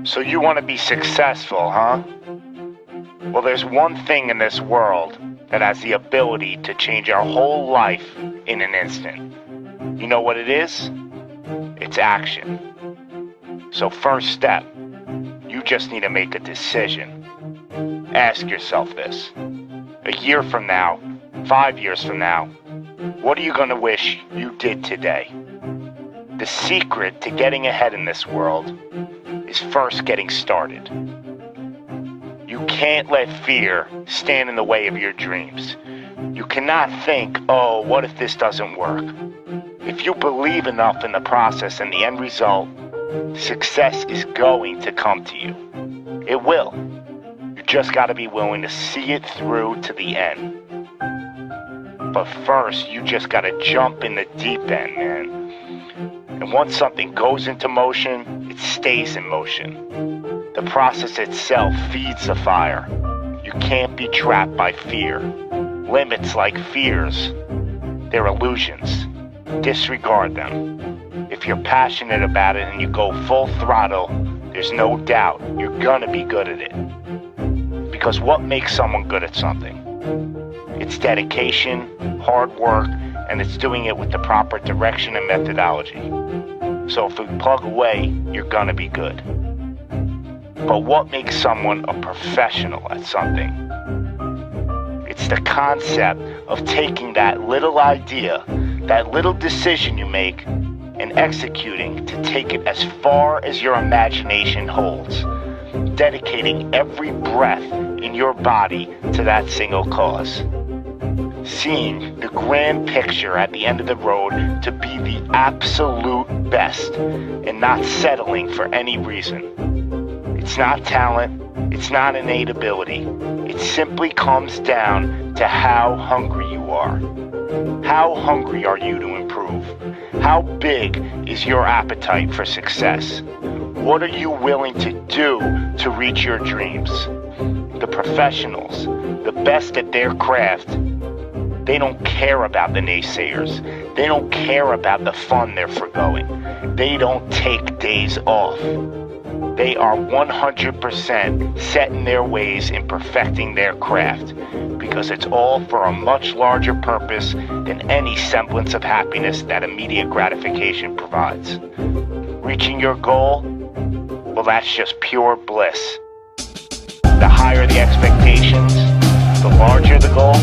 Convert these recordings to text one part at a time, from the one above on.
So you want to be successful, huh? Well, there's one thing in this world that has the ability to change our whole life in an instant. You know what it is? It's action. So first step, you just need to make a decision. Ask yourself this. A year from now, 5 years from now, what are you going to wish you did today? The secret to getting ahead in this world is first getting started. You can't let fear stand in the way of your dreams. You cannot think, oh, what if this doesn't work? If you believe enough in the process and the end result, success is going to come to you. It will. You just got to be willing to see it through to the end. But first, you just got to jump in the deep end, man. And once something goes into motion, it stays in motion. The process itself feeds the fire. You can't be trapped by fear. Limits like fears, they're illusions. Disregard them. If you're passionate about it and you go full throttle, there's no doubt you're gonna be good at it. Because what makes someone good at something? It's dedication, hard work, and it's doing it with the proper direction and methodology. So if we plug away, you're gonna be good. But what makes someone a professional at something? It's the concept of taking that little idea, that little decision you make, and executing to take it as far as your imagination holds, dedicating every breath in your body to that single cause. Seeing the grand picture at the end of the road to be the absolute best and not settling for any reason. It's not talent, it's not innate ability. It simply comes down to how hungry you are. How hungry are you to improve? How big is your appetite for success? What are you willing to do to reach your dreams? The professionals, the best at their craft, they don't care about the naysayers. They don't care about the fun they're forgoing. They don't take days off. They are 100% set in their ways in perfecting their craft, because it's all for a much larger purpose than any semblance of happiness that immediate gratification provides. Reaching your goal, well, that's just pure bliss. The higher the expectations, the larger the goal,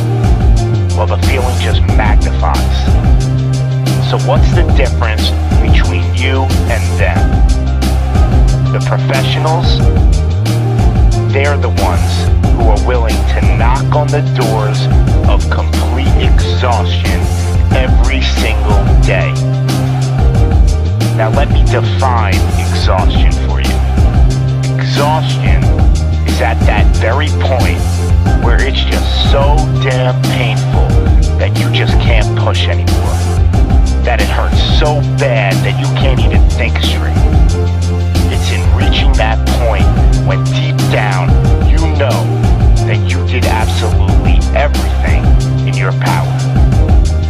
well, the feeling just magnifies. So what's the difference between you and them? The professionals, they're the ones who are willing to knock on the doors of complete exhaustion every single day. Now let me define exhaustion for you. Exhaustion is at that very point where it's just so damn painful that you just can't push anymore. That it hurts so bad that you can't even think straight. It's in reaching that point when deep down you know that you did absolutely everything in your power.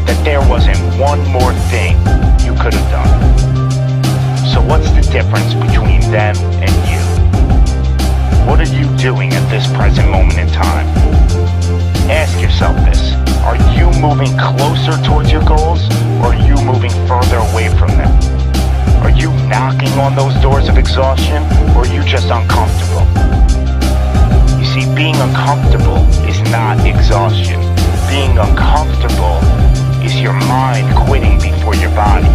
That there wasn't one more thing you could have done. So what's the difference between them and you? What are you doing at this present moment in time? Ask yourself this. Are you moving closer towards your goals, or are you moving further away from them? Are you knocking on those doors of exhaustion, or are you just uncomfortable? You see, being uncomfortable is not exhaustion. Being uncomfortable is your mind quitting before your body.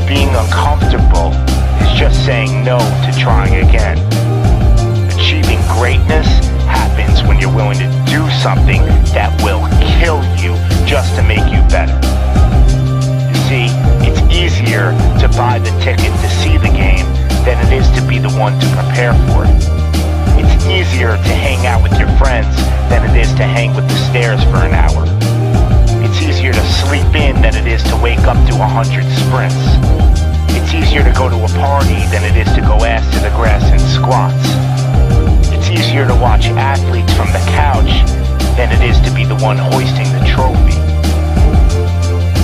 Being uncomfortable is just saying no to trying again. Achieving greatness happens when you're willing to do something that will kill you just to make you better. You see, it's easier to buy the ticket to see the game than it is to be the one to prepare for it. It's easier to hang out with your friends than it is to hang with the stairs for an hour. It's easier to sleep in than it is to wake up to 100 sprints. It's easier to go to a party than it is to go ass to the grass and squats. It's easier to watch athletes from the couch than it is to be the one hoisting the trophy.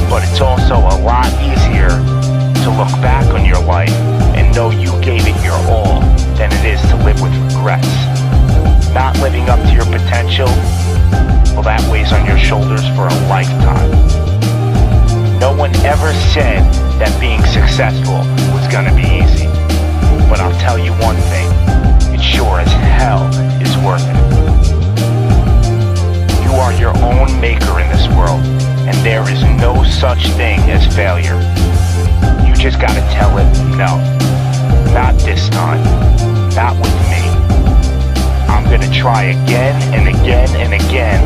But it's also a lot easier to look back on your life and know you gave it regrets. Not living up to your potential, well, that weighs on your shoulders for a lifetime. No one ever said that being successful was gonna be easy. But I'll tell you one thing, it sure as hell is worth it. You are your own maker in this world, and there is no such thing as failure. You just gotta tell it, no, not this time, not with me. I'm gonna try again and again and again,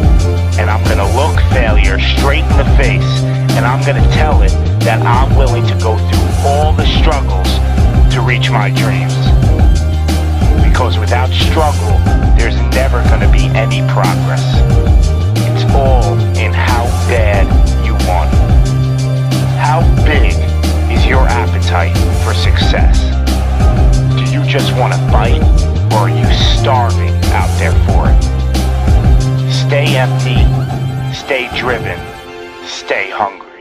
and I'm gonna look failure straight in the face, and I'm gonna tell it that I'm willing to go through all the struggles to reach my dreams. Because without struggle, there's never gonna be any progress. It's all in how bad you want it. How big is your appetite for success? Do you just want to bite, or are you starving out there for it? Stay empty, stay driven, stay hungry.